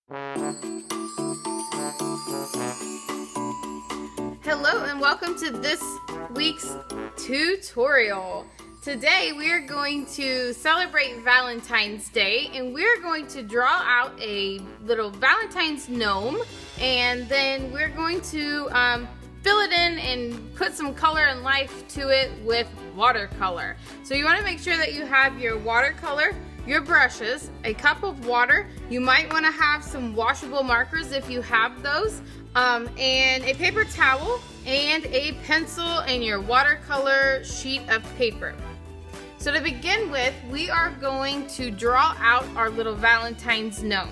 Hello and welcome to this week's tutorial. Today we are going to celebrate Valentine's Day and we're going to draw out a little Valentine's gnome, and then we're going to fill it in and put some color and life to it with watercolor. So you want to make sure that you have your watercolor, your brushes, a cup of water. You might want to have some washable markers if you have those, and a paper towel and a pencil and your watercolor sheet of paper. So to begin with, we are going to draw out our little Valentine's gnome.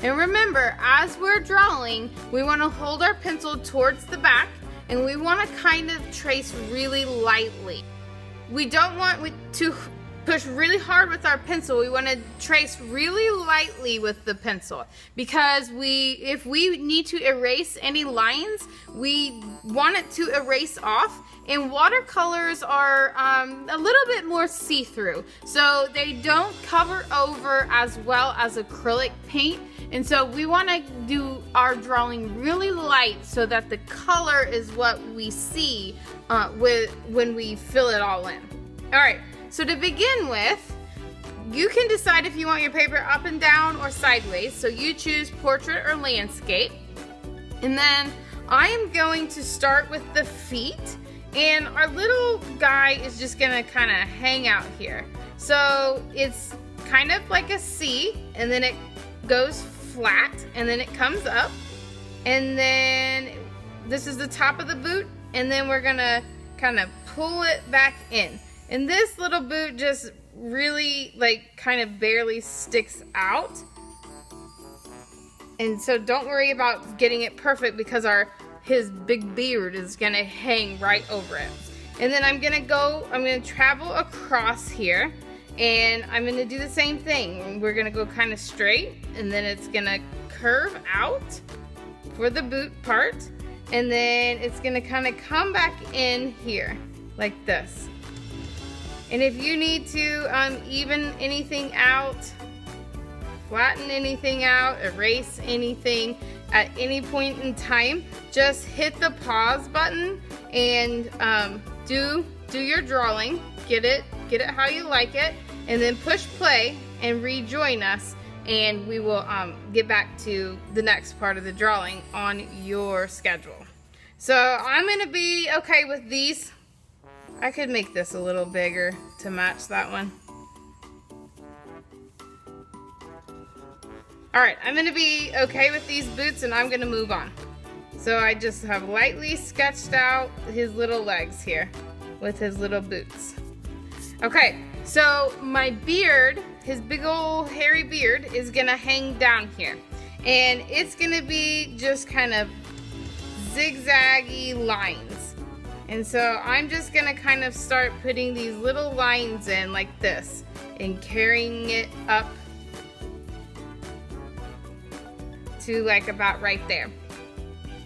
And remember, as we're drawing, we want to hold our pencil towards the back and we want to kind of trace really lightly. We don't want to push really hard with our pencil. We want to trace really lightly with the pencil, because if we need to erase any lines, we want it to erase off. And watercolors are a little bit more see-through, so they don't cover over as well as acrylic paint. And so we want to do our drawing really light so that the color is what we see when we fill it all in. All right. So to begin with, you can decide if you want your paper up and down or sideways. So you choose portrait or landscape. And then I am going to start with the feet. And our little guy is just gonna kind of hang out here. So it's kind of like a C, and then it goes flat, and then it comes up. And then this is the top of the boot, and then we're gonna kind of pull it back in. And this little boot just really kind of barely sticks out. And so don't worry about getting it perfect, because his big beard is gonna hang right over it. And then I'm gonna travel across here, and I'm gonna do the same thing. We're gonna go kind of straight, and then it's gonna curve out for the boot part. And then it's gonna kind of come back in here like this. And if you need to even anything out, flatten anything out, erase anything at any point in time, just hit the pause button and do your drawing. Get it how you like it, and then push play and rejoin us, and we will get back to the next part of the drawing on your schedule. So I'm gonna be okay with these. I could make this a little bigger to match that one. Alright, I'm going to be okay with these boots, and I'm going to move on. So I just have lightly sketched out his little legs here with his little boots. Okay, so my beard, his big old hairy beard, is going to hang down here. And it's going to be just kind of zigzaggy lines. And so I'm just going to kind of start putting these little lines in like this and carrying it up to like about right there.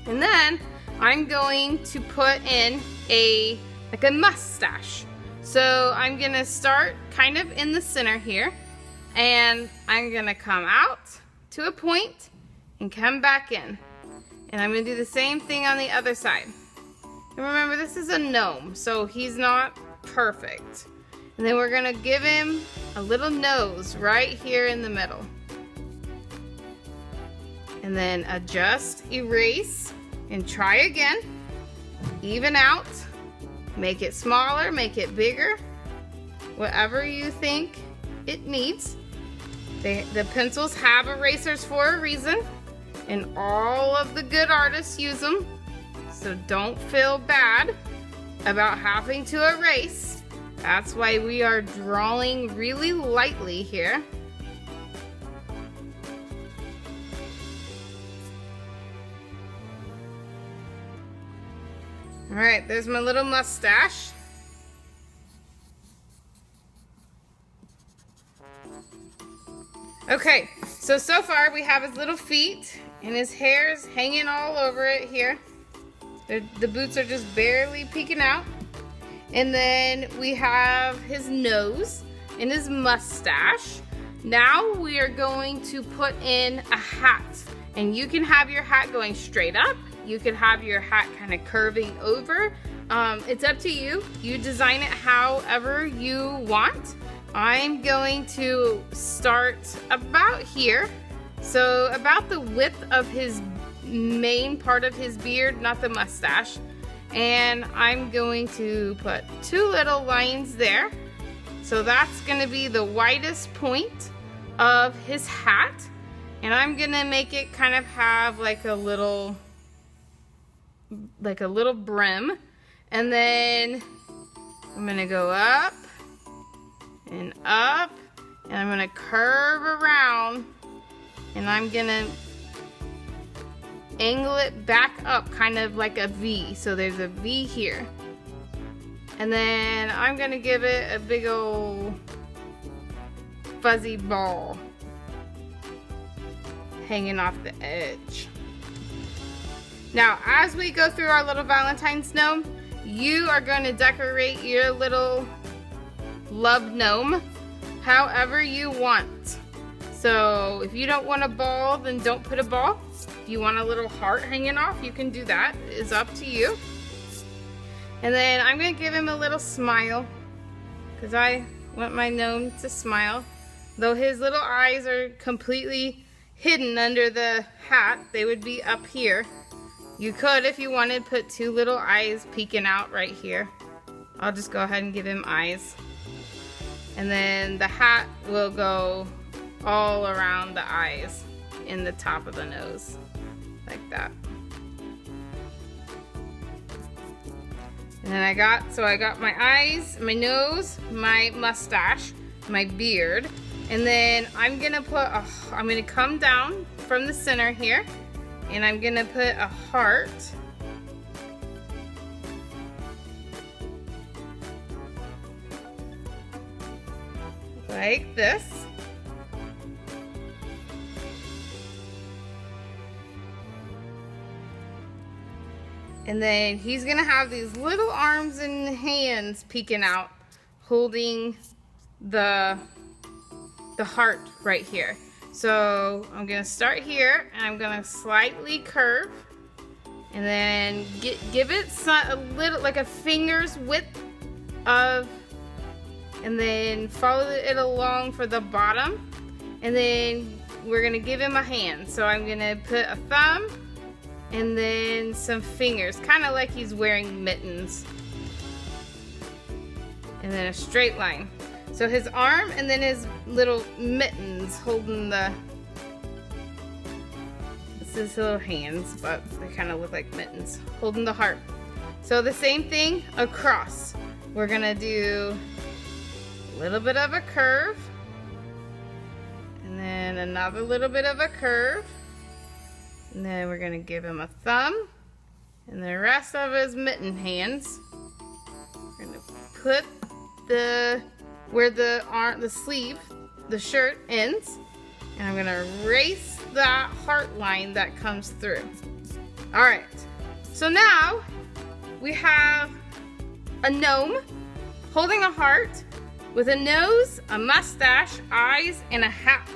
And then I'm going to put in a mustache. So I'm going to start kind of in the center here, and I'm going to come out to a point and come back in. And I'm going to do the same thing on the other side. And remember, this is a gnome, so he's not perfect. And then we're gonna give him a little nose right here in the middle. And then adjust, erase, and try again. Even out, make it smaller, make it bigger, whatever you think it needs. The pencils have erasers for a reason, and all of the good artists use them. So don't feel bad about having to erase. That's why we are drawing really lightly here. All right, there's my little mustache. Okay, so far we have his little feet, and his hair's hanging all over it here. The boots are just barely peeking out. And then we have his nose and his mustache. Now we are going to put in a hat, and you can have your hat going straight up. You can have your hat kind of curving over. It's up to you. You design it however you want. I'm going to start about here. So about the width of his main part of his beard, not the mustache. And I'm going to put 2 little lines there. So that's gonna be the widest point of his hat. And I'm gonna make it kind of have like a little brim. And then I'm gonna go up and up, and I'm gonna curve around, and I'm gonna angle it back up kind of like a V. So there's a V here. And then I'm gonna give it a big old fuzzy ball hanging off the edge. Now, as we go through our little Valentine's gnome, you are going to decorate your little love gnome however you want. So if you don't want a ball, then don't put a ball. If you want a little heart hanging off, you can do that. It's up to you. And then I'm going to give him a little smile, because I want my gnome to smile. Though his little eyes are completely hidden under the hat, they would be up here. You could, if you wanted, put 2 little eyes peeking out right here. I'll just go ahead and give him eyes. And then the hat will go all around the eyes in the top of the nose, like that. And then I got my eyes, my nose, my mustache, my beard, and then I'm gonna come down from the center here, and I'm gonna put a heart like this. And then he's gonna have these little arms and hands peeking out, holding the heart right here. So I'm gonna start here, and I'm gonna slightly curve, and then give it a little, like a finger's width of, and then follow it along for the bottom, and then we're gonna give him a hand. So I'm gonna put a thumb, and then some fingers, kind of like he's wearing mittens. And then a straight line. So his arm, and then his little mittens holding this is his little hands, but they kind of look like mittens, holding the heart. So the same thing across. We're gonna do a little bit of a curve, and then another little bit of a curve. And then we're gonna give him a thumb, and the rest of his mitten hands. We're gonna put where the sleeve, the shirt ends, and I'm gonna erase that heart line that comes through. All right, so now we have a gnome holding a heart with a nose, a mustache, eyes, and a hat.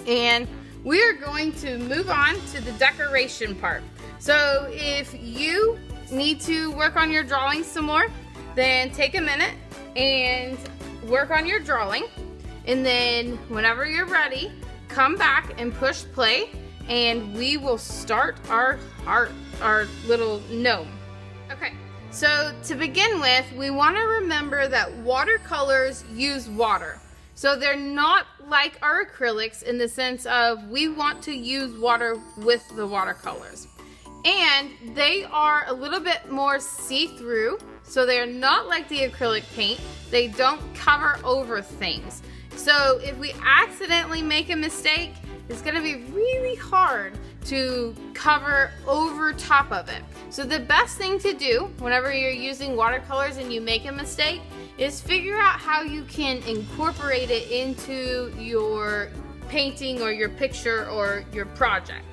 And we are going to move on to the decoration part. So if you need to work on your drawing some more, then take a minute and work on your drawing. And then whenever you're ready, come back and push play, and we will start our little gnome. Okay, so to begin with, we want to remember that watercolors use water. So they're not like our acrylics in the sense of we want to use water with the watercolors. And they are a little bit more see-through, so they're not like the acrylic paint. They don't cover over things. So if we accidentally make a mistake, it's gonna be really hard to cover over top of it. So the best thing to do whenever you're using watercolors and you make a mistake is figure out how you can incorporate it into your painting or your picture or your project.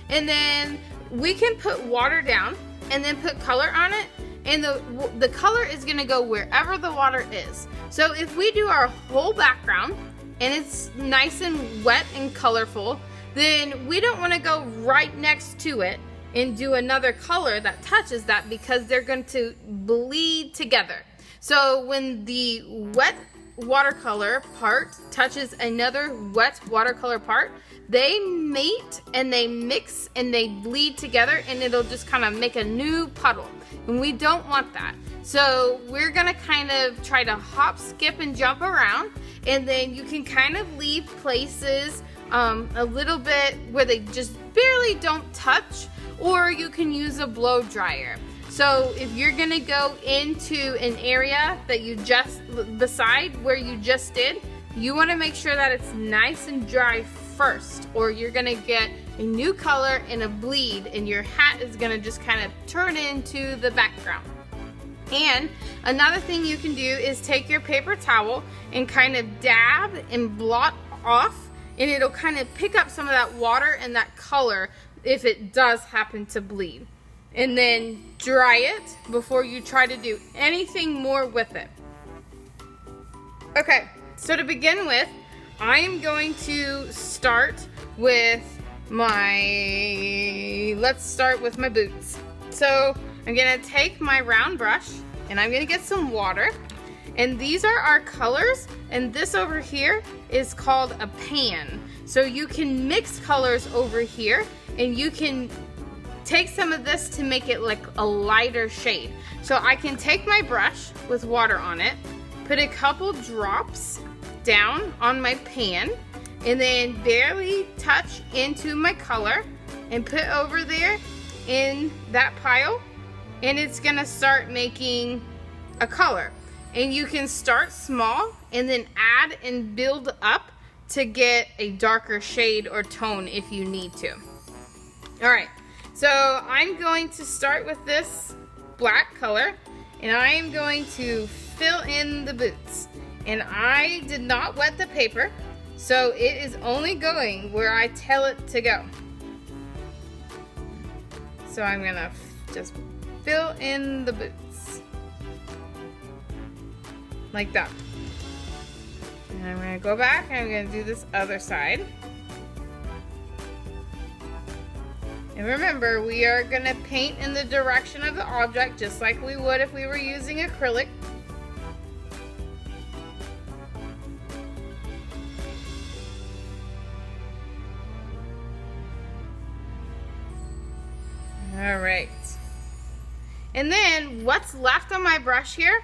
And then we can put water down and then put color on it, and the color is gonna go wherever the water is. So if we do our whole background and it's nice and wet and colorful, then we don't want to go right next to it and do another color that touches that, because they're going to bleed together. So when the wet watercolor part touches another wet watercolor part, they mate and they mix and they bleed together, and it'll just kind of make a new puddle, and we don't want that. So we're gonna kind of try to hop, skip, and jump around, and then you can kind of leave places a little bit where they just barely don't touch, or you can use a blow dryer. So if you're gonna go into an area that you just, beside where you just did, you wanna make sure that it's nice and dry first, or you're gonna get a new color and a bleed, and your hat is gonna just kind of turn into the background. And another thing you can do is take your paper towel and kind of dab and blot off, and it'll kind of pick up some of that water and that color if it does happen to bleed. And then dry it before you try to do anything more with it. Okay, so to begin with, I am going to start with let's start with my boots. So I'm gonna take my round brush and I'm gonna get some water, and these are our colors, and this over here is called a pan. So you can mix colors over here, and you can take some of this to make it like a lighter shade. So I can take my brush with water on it, put a couple drops down on my pan, and then barely touch into my color and put over there in that pile, and it's gonna start making a color. And you can start small and then add and build up to get a darker shade or tone if you need to. All right, so I'm going to start with this black color, and I am going to fill in the boots. And I did not wet the paper, so it is only going where I tell it to go. So I'm gonna just fill in the boots like that. And I'm gonna go back and I'm gonna do this other side. And remember, we are gonna paint in the direction of the object just like we would if we were using acrylic. All right. And then what's left on my brush here,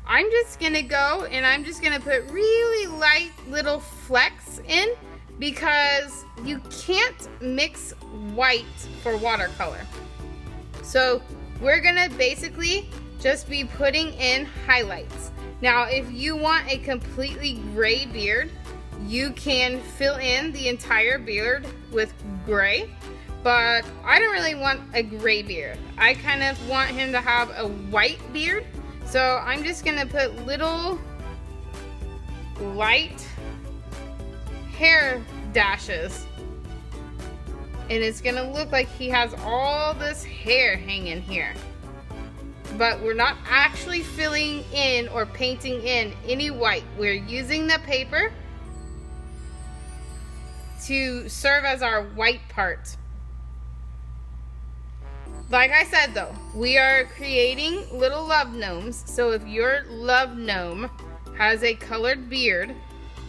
I'm just gonna go and I'm just gonna put really light little flecks in, because you can't mix white for watercolor. So we're gonna basically just be putting in highlights. Now, if you want a completely gray beard, you can fill in the entire beard with gray. But I don't really want a gray beard. I kind of want him to have a white beard. So I'm just gonna put little light hair dashes. And it's gonna look like he has all this hair hanging here. But we're not actually filling in or painting in any white. We're using the paper to serve as our white part. Like I said though, we are creating little love gnomes, so if your love gnome has a colored beard,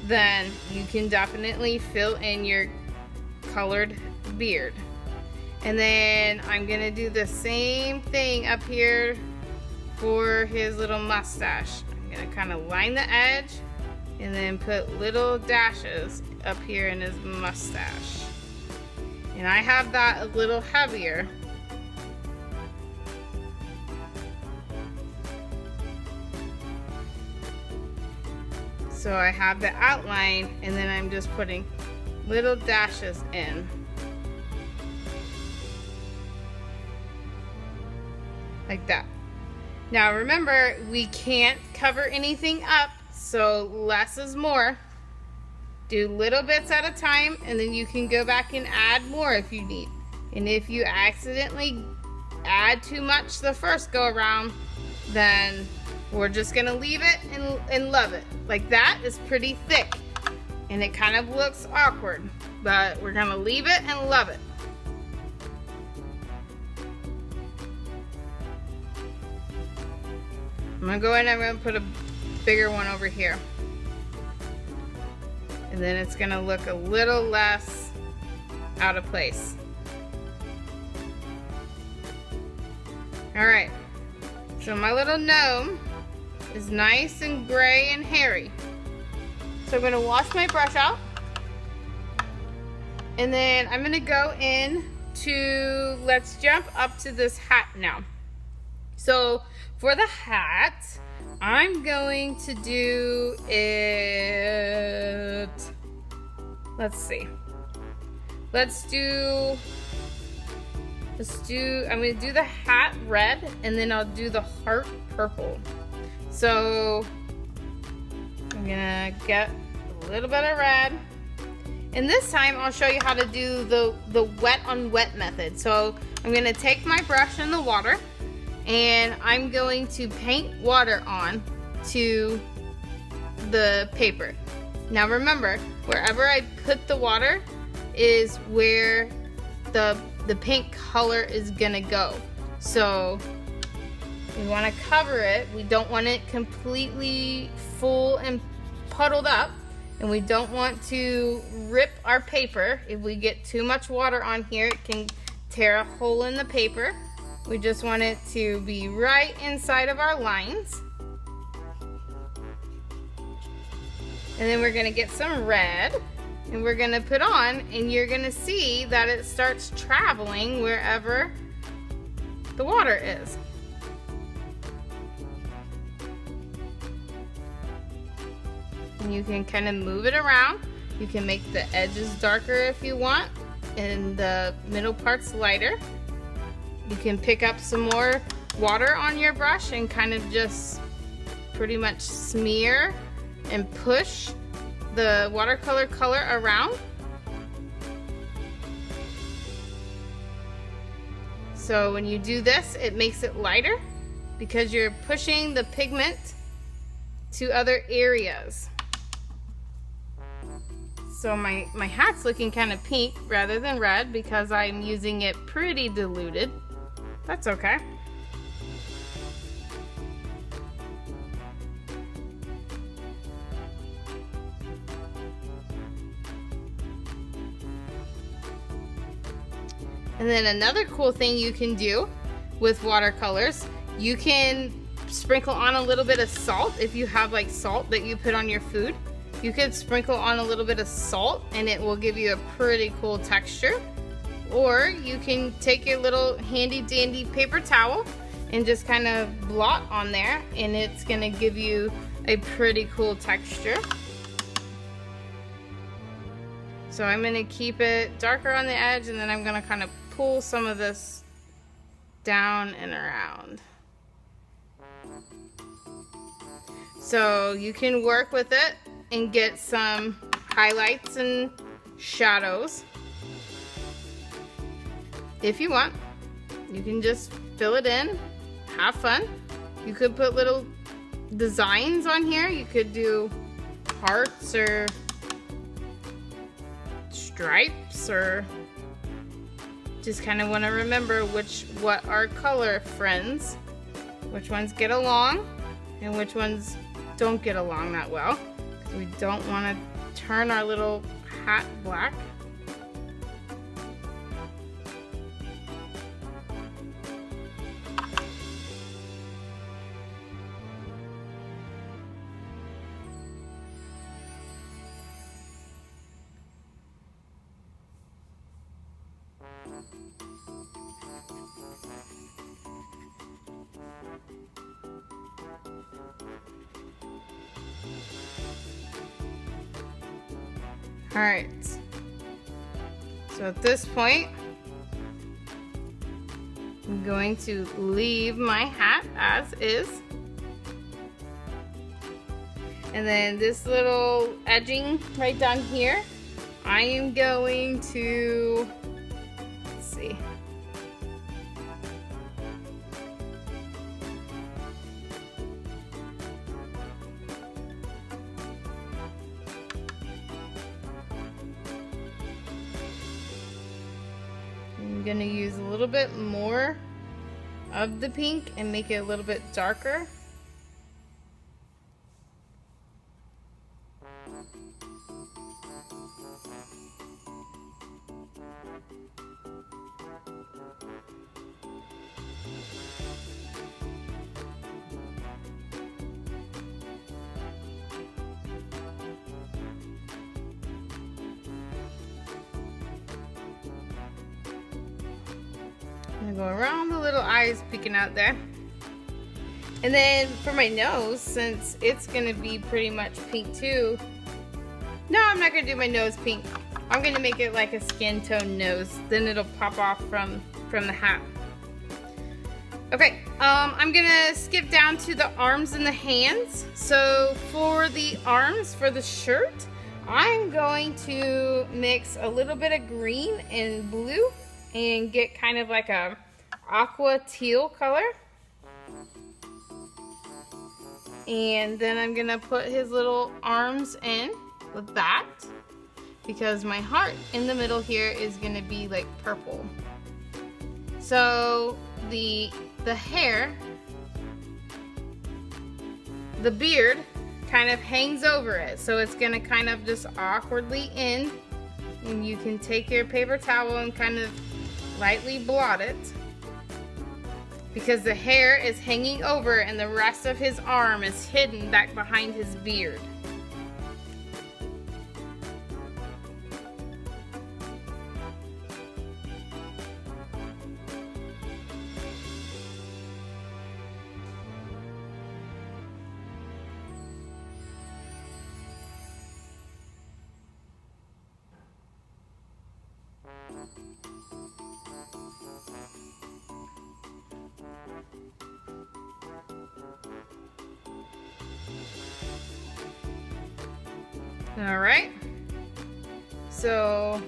then you can definitely fill in your colored beard. And then I'm gonna do the same thing up here for his little mustache. I'm gonna kind of line the edge and then put little dashes up here in his mustache. And I have that a little heavier. So I have the outline, and then I'm just putting little dashes in. Like that. Now remember, we can't cover anything up, so less is more. Do little bits at a time, and then you can go back and add more if you need. And if you accidentally add too much the first go around, then we're just gonna leave it and love it. Like that is pretty thick. And it kind of looks awkward, but we're gonna leave it and love it. I'm gonna go in and I'm gonna put a bigger one over here. And then it's gonna look a little less out of place. All right, so my little gnome is nice and gray and hairy. So I'm gonna wash my brush out. And then I'm gonna go in to, let's jump up to this hat now. So for the hat, I'm going to do it, let's see. I'm gonna do the hat red, and then I'll do the heart purple. So I'm gonna get a little bit of red. And this time I'll show you how to do the wet on wet method. So I'm gonna take my brush in the water, and I'm going to paint water on to the paper. Now remember, wherever I put the water is where the paint color is gonna go. So we wanna cover it. We don't want it completely full and puddled up, and we don't want to rip our paper. If we get too much water on here, it can tear a hole in the paper. We just want it to be right inside of our lines. And then we're gonna get some red, and we're gonna put on, and you're gonna see that it starts traveling wherever the water is. And you can kind of move it around. You can make the edges darker if you want, and the middle parts lighter. You can pick up some more water on your brush and kind of just pretty much smear and push the watercolor color around. So when you do this, it makes it lighter because you're pushing the pigment to other areas. So my hat's looking kind of pink rather than red because I'm using it pretty diluted. That's okay. And then another cool thing you can do with watercolors, you can sprinkle on a little bit of salt. If you have like salt that you put on your food, you could sprinkle on a little bit of salt and it will give you a pretty cool texture. Or you can take your little handy dandy paper towel and just kind of blot on there, and it's gonna give you a pretty cool texture. So I'm gonna keep it darker on the edge, and then I'm gonna kind of pull some of this down and around. So you can work with it and get some highlights and shadows. If you want, you can just fill it in, have fun. You could put little designs on here. You could do hearts or stripes, or just kind of want to remember what are color friends, which ones get along and which ones don't get along that well. We don't want to turn our little hat black. All right, so at this point, I'm going to leave my hat as is. And then this little edging right down here, I am going to, let's see. I'm gonna use a little bit more of the pink and make it a little bit darker. I'm gonna go around the little eyes peeking out there. And then for my nose, since it's gonna be pretty much pink too. No, I'm not gonna do my nose pink. I'm gonna make it like a skin tone nose. Then it'll pop off from the hat. Okay, I'm gonna skip down to the arms and the hands. So for the arms, for the shirt, I'm going to mix a little bit of green and blue and get kind of like a aqua teal color. And then I'm gonna put his little arms in with that, because my heart in the middle here is gonna be like purple. So the hair, the beard kind of hangs over it, so it's gonna kind of just awkwardly end, and you can take your paper towel and kind of lightly blot it, because the hair is hanging over and the rest of his arm is hidden back behind his beard. All right, so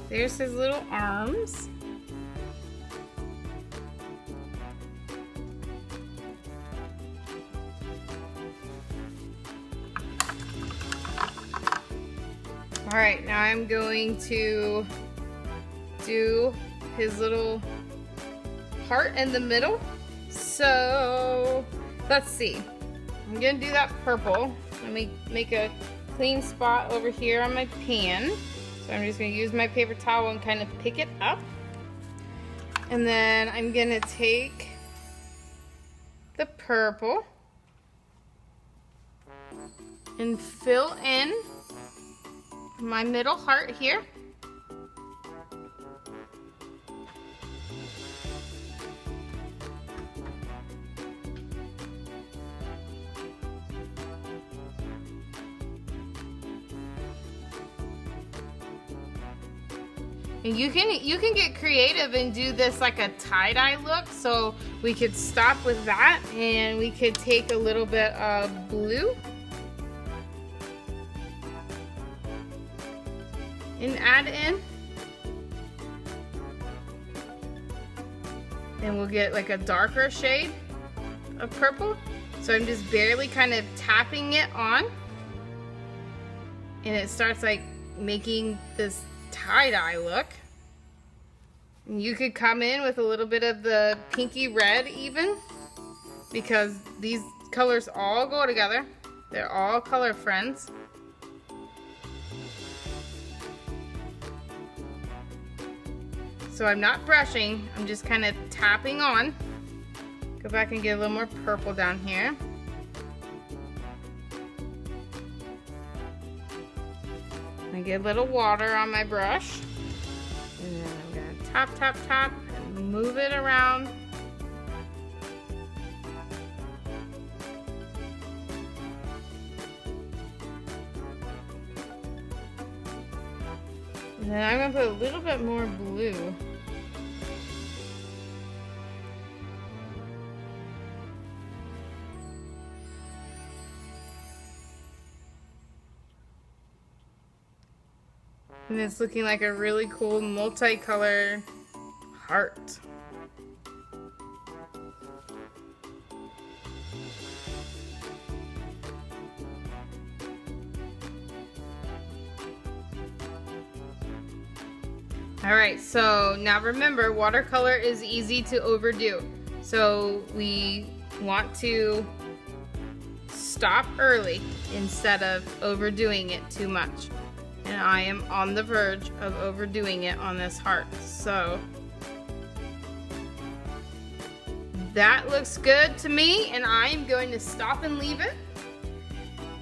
there's his little arms. All right, now I'm going to do his little heart in the middle. So let's see, I'm gonna do that purple. Let me make a clean spot over here on my pan. So I'm just gonna use my paper towel and kind of pick it up. And then I'm gonna take the purple and fill in my middle heart here. And you can get creative and do this like a tie-dye look. So we could stop with that and we could take a little bit of blue and add in. And we'll get like a darker shade of purple. So I'm just barely kind of tapping it on. And it starts like making this tie-dye look. And you could come in with a little bit of the pinky red even, because these colors all go together. They're all color friends. So I'm not brushing, I'm just kind of tapping on. Go back and get a little more purple down here. I get a little water on my brush. And then I'm gonna tap, tap, tap, and move it around. And then I'm gonna put a little bit more blue. And it's looking like a really cool multicolored heart. All right, so now remember, watercolor is easy to overdo. So we want to stop early instead of overdoing it too much. And I am on the verge of overdoing it on this heart. So that looks good to me, and I'm going to stop and leave it.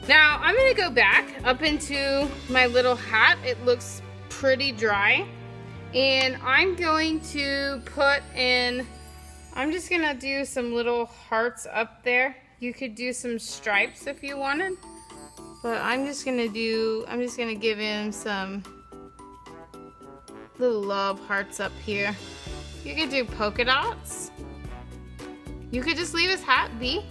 Now I'm going to go back up into my little hat. It looks pretty dry. And I'm going to put in, I'm just gonna do some little hearts up there. You could do some stripes if you wanted, but I'm just gonna give him some little love hearts up here. You could do polka dots. You could just leave his hat be.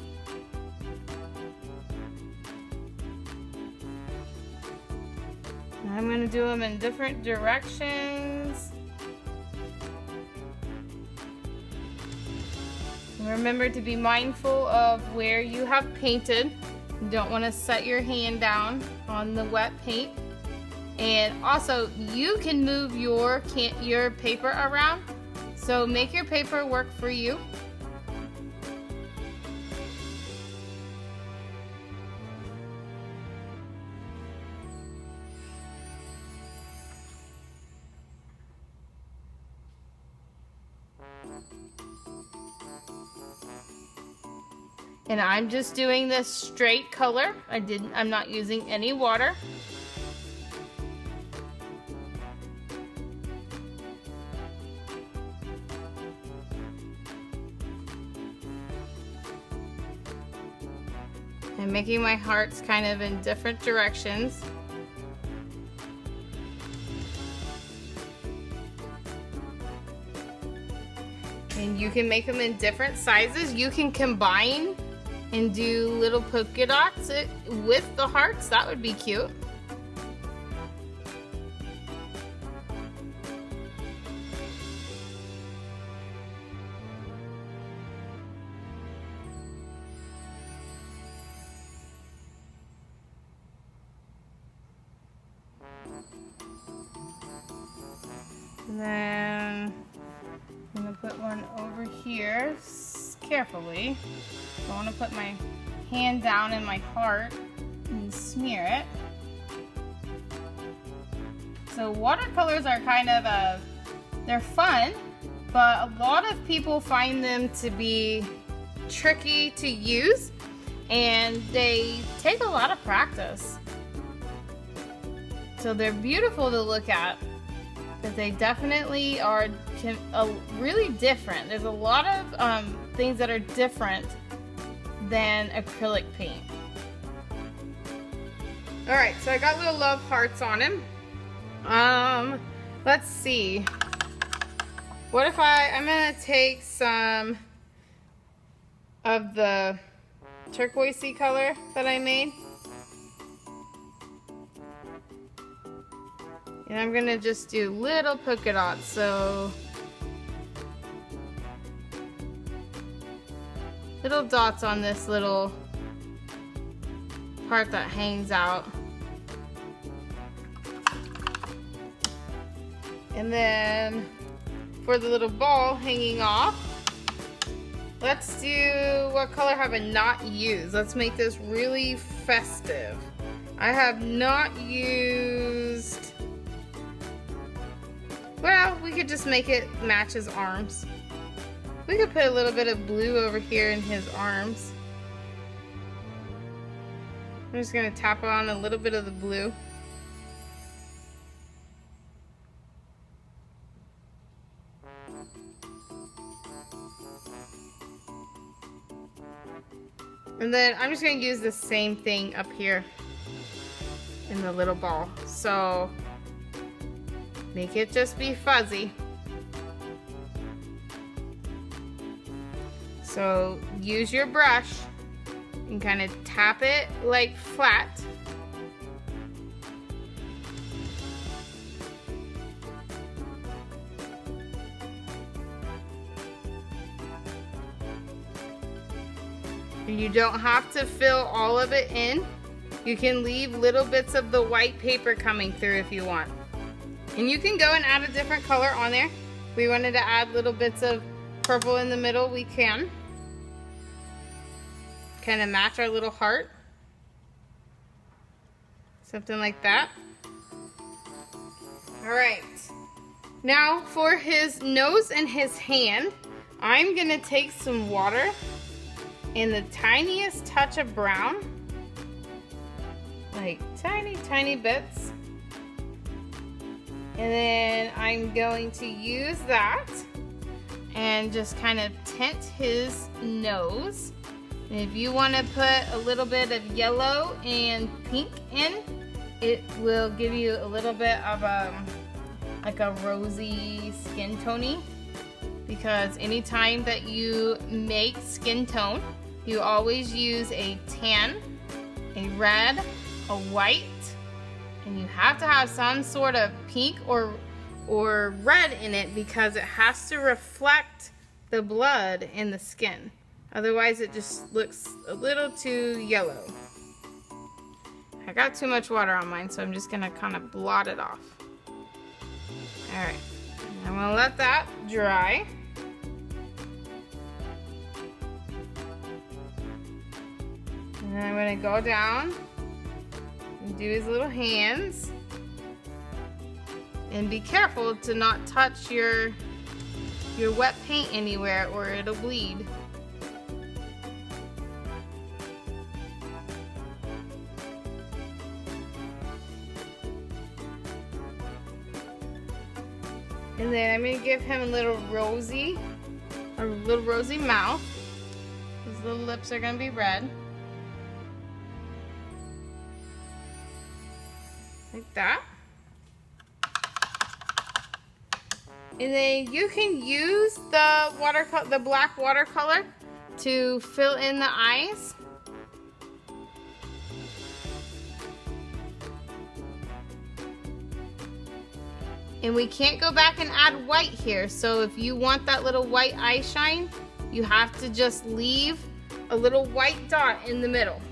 I'm gonna do them in different directions. Remember to be mindful of where you have painted. You don't want to set your hand down on the wet paint. And also, you can move your paper around. So make your paper work for you. And I'm just doing this straight color. I'm not using any water. I'm making my hearts kind of in different directions. And you can make them in different sizes. You can combine and do little polka dots with the hearts. That would be cute. And then I'm gonna put one over here carefully. I want to put my hand down in my heart and smear it. So watercolors are kind of they're fun, but a lot of people find them to be tricky to use, and they take a lot of practice. So they're beautiful to look at, but they definitely are really different. There's a lot of things that are different than acrylic paint. All right, so I got little love hearts on him. Let's see. What if I'm gonna take some of the turquoisey color that I made, and I'm gonna just do little polka dots. So little dots on this little part that hangs out. And then for the little ball hanging off, let's do, what color have I not used? Let's make this really festive. I have not used, well, we could just make it match his arms. We could put a little bit of blue over here in his arms. I'm just gonna tap on a little bit of the blue. And then I'm just gonna use the same thing up here in the little ball. So make it just be fuzzy. So use your brush and kind of tap it like flat. You don't have to fill all of it in. You can leave little bits of the white paper coming through if you want. And you can go and add a different color on there. If we wanted to add little bits of purple in the middle, we can. Kind of match our little heart. Something like that. All right. Now for his nose and his hand, I'm gonna take some water and the tiniest touch of brown, like tiny bits. And then I'm going to use that and just kind of tint his nose. And if you want to put a little bit of yellow and pink in, it will give you a little bit of like a rosy skin tone. Because anytime that you make skin tone, you always use a tan, a red, a white, and you have to have some sort of pink or red in it because it has to reflect the blood in the skin. Otherwise it just looks a little too yellow. I got too much water on mine, so I'm just gonna kind of blot it off. All right, I'm gonna let that dry. And then I'm gonna go down and do his little hands. And be careful to not touch your wet paint anywhere or it'll bleed. And then I'm gonna give him a little rosy mouth. His little lips are gonna be red. Like that. And then you can use the black watercolor to fill in the eyes. And we can't go back and add white here. So if you want that little white eye shine, you have to just leave a little white dot in the middle.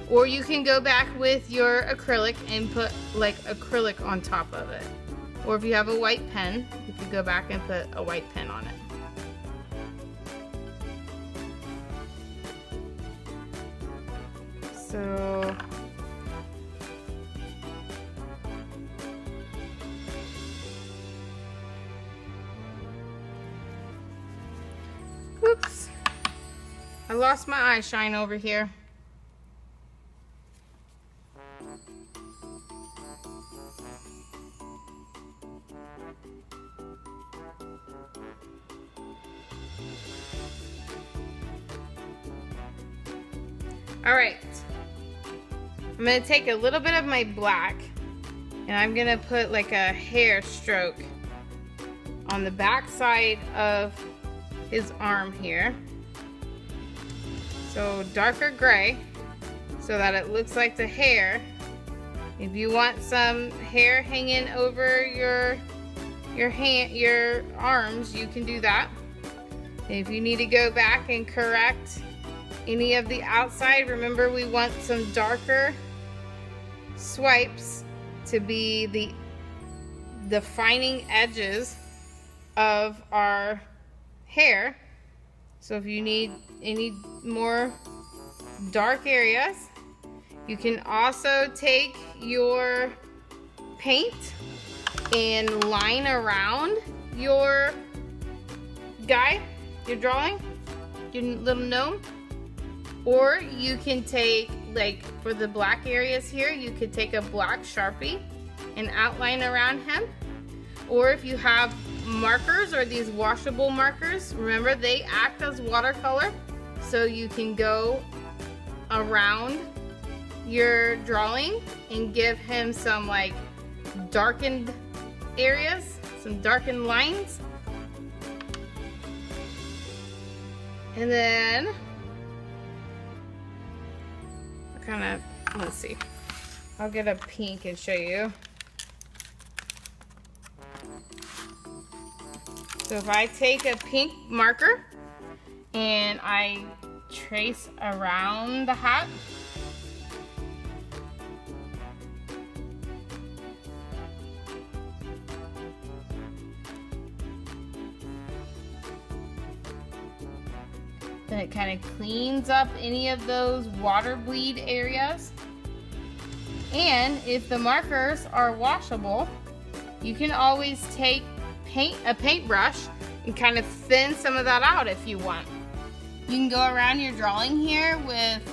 Or you can go back with your acrylic and put like acrylic on top of it. Or if you have a white pen, you could go back and put a white pen on it. So oops, I lost my eye shine over here. All right, I'm gonna take a little bit of my black and I'm gonna put like a hair stroke on the back side of his arm here. So darker gray so that it looks like the hair. If you want some hair hanging over your arms, you can do that. And if you need to go back and correct any of the outside, remember we want some darker swipes to be the defining edges of our hair. So if you need any more dark areas, you can also take your paint and line around your guy, your drawing, your little gnome. Or you can take, like for the black areas here, you could take a black Sharpie and outline around him. Or if you have markers or these washable markers, remember they act as watercolor. So you can go around your drawing and give him some like darkened areas, some darkened lines. And then kind of, let's see, I'll get a pink and show you. So if I take a pink marker and I trace around the hat, Then it kind of cleans up any of those water bleed areas. And if the markers are washable, you can always take a paintbrush and kind of thin some of that out if you want. You can go around your drawing here with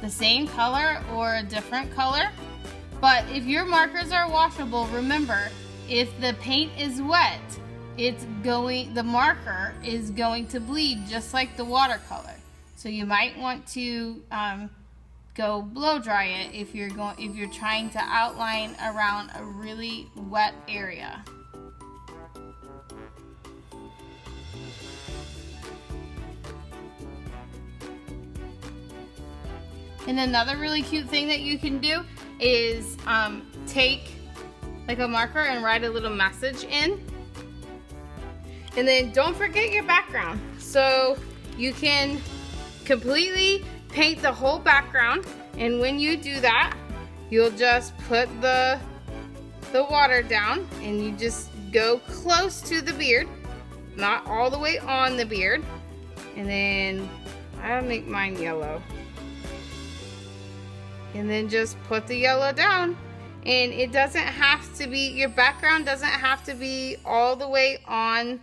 the same color or a different color. But if your markers are washable, remember, if the paint is wet, the marker is going to bleed just like the watercolor. So you might want to go blow dry it if you're trying to outline around a really wet area. And another really cute thing that you can do is take like a marker and write a little message in. And then don't forget your background. So you can completely paint the whole background, and when you do that, you'll just put the water down and you just go close to the beard, not all the way on the beard. And then I'll make mine yellow. And then just put the yellow down. And it doesn't have to be, your background doesn't have to be all the way on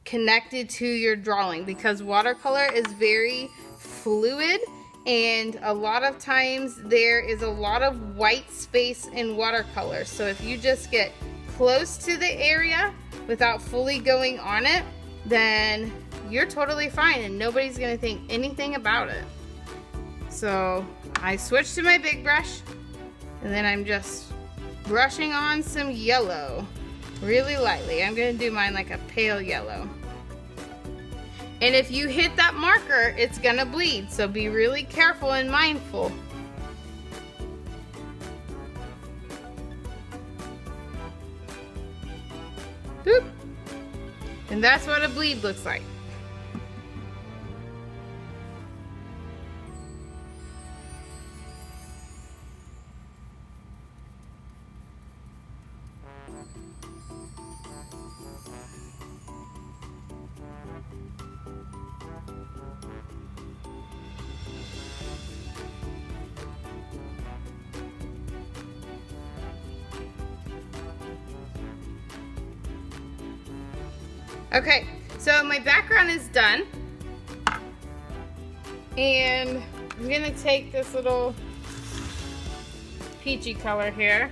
connected to your drawing, because watercolor is very fluid, and a lot of times there is a lot of white space in watercolor. So if you just get close to the area without fully going on it, then you're totally fine and nobody's gonna think anything about it. So I switched to my big brush, and then I'm just brushing on some yellow really lightly. I'm gonna do mine like a pale yellow. And if you hit that marker, it's gonna bleed, so be really careful and mindful. Boop. And that's what a bleed looks like. Okay, so my background is done, and I'm gonna take this little peachy color here,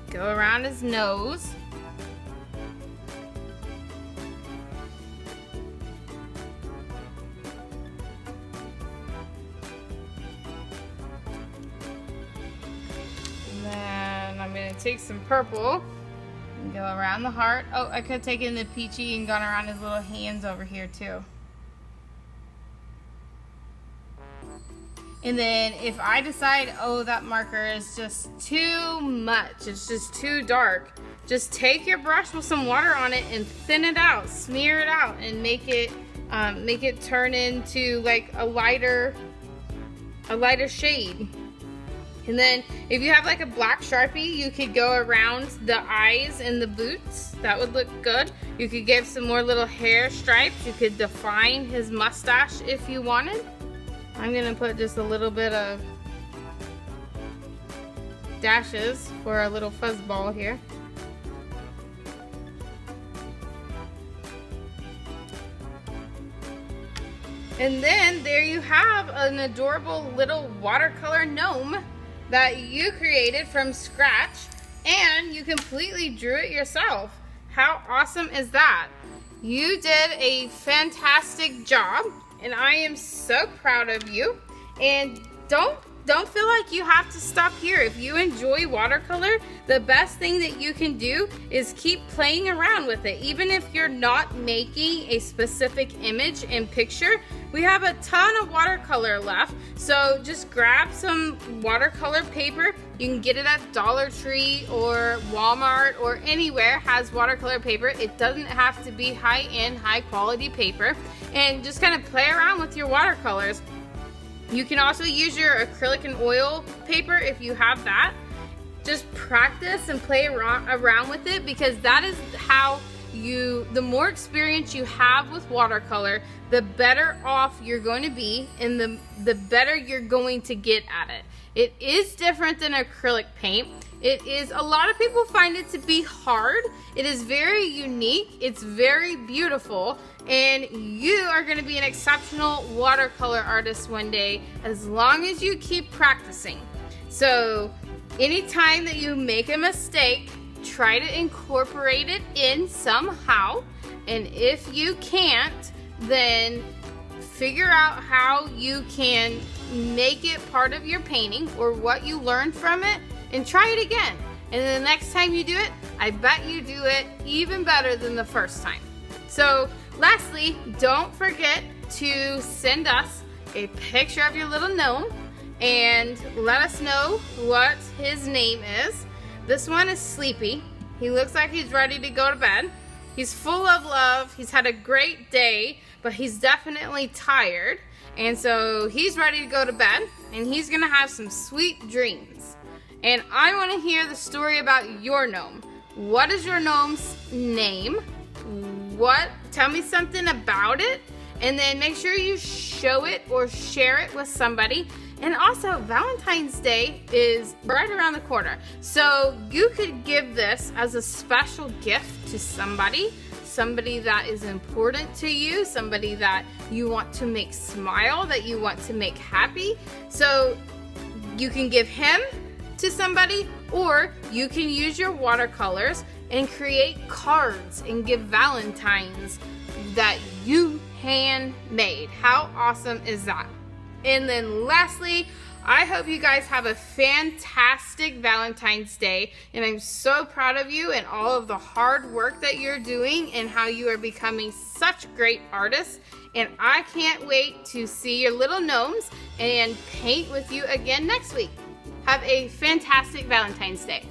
go around his nose, and then I'm gonna take some purple and go around the heart. Oh, I could have taken the peachy and gone around his little hands over here too. And then if I decide, oh, that marker is just too much, it's just too dark, just take your brush with some water on it and thin it out, smear it out, and make it turn into like a lighter shade. And then if you have like a black Sharpie, you could go around the eyes and the boots. That would look good. You could give some more little hair stripes. You could define his mustache if you wanted. I'm gonna put just a little bit of dashes for a little fuzzball here. And then there you have an adorable little watercolor gnome that you created from scratch, and you completely drew it yourself. How awesome is that? You did a fantastic job, and I am so proud of you. And don't feel like you have to stop here. If you enjoy watercolor, the best thing that you can do is keep playing around with it. Even if you're not making a specific image and picture, we have a ton of watercolor left. So just grab some watercolor paper. You can get it at Dollar Tree or Walmart or anywhere has watercolor paper. It doesn't have to be high-end, high-quality paper. And just kind of play around with your watercolors. You can also use your acrylic and oil paper if you have that. Just practice and play around with it, because that is how the more experience you have with watercolor, the better off you're going to be and the better you're going to get at it. It is different than acrylic paint. A lot of people find it to be hard. It is very unique. It's very beautiful. And you are going to be an exceptional watercolor artist one day as long as you keep practicing. So anytime that you make a mistake, try to incorporate it in somehow. And if you can't, then figure out how you can make it part of your painting or what you learned from it, and try it again. And then the next time you do it, I bet you do it even better than the first time. So lastly, don't forget to send us a picture of your little gnome and let us know what his name is. This one is sleepy. He looks like he's ready to go to bed. He's full of love. He's had a great day, but he's definitely tired. And so he's ready to go to bed, and he's gonna have some sweet dreams. And I want to hear the story about your gnome. What is your gnome's name? Tell me something about it, and then make sure you show it or share it with somebody. And also, Valentine's Day is right around the corner. So you could give this as a special gift to somebody that is important to you, somebody that you want to make smile, that you want to make happy. So you can give him to somebody, or you can use your watercolors and create cards and give Valentines that you handmade. How awesome is that? And then lastly, I hope you guys have a fantastic Valentine's Day, and I'm so proud of you and all of the hard work that you're doing and how you are becoming such great artists. And I can't wait to see your little gnomes and paint with you again next week. Have a fantastic Valentine's Day.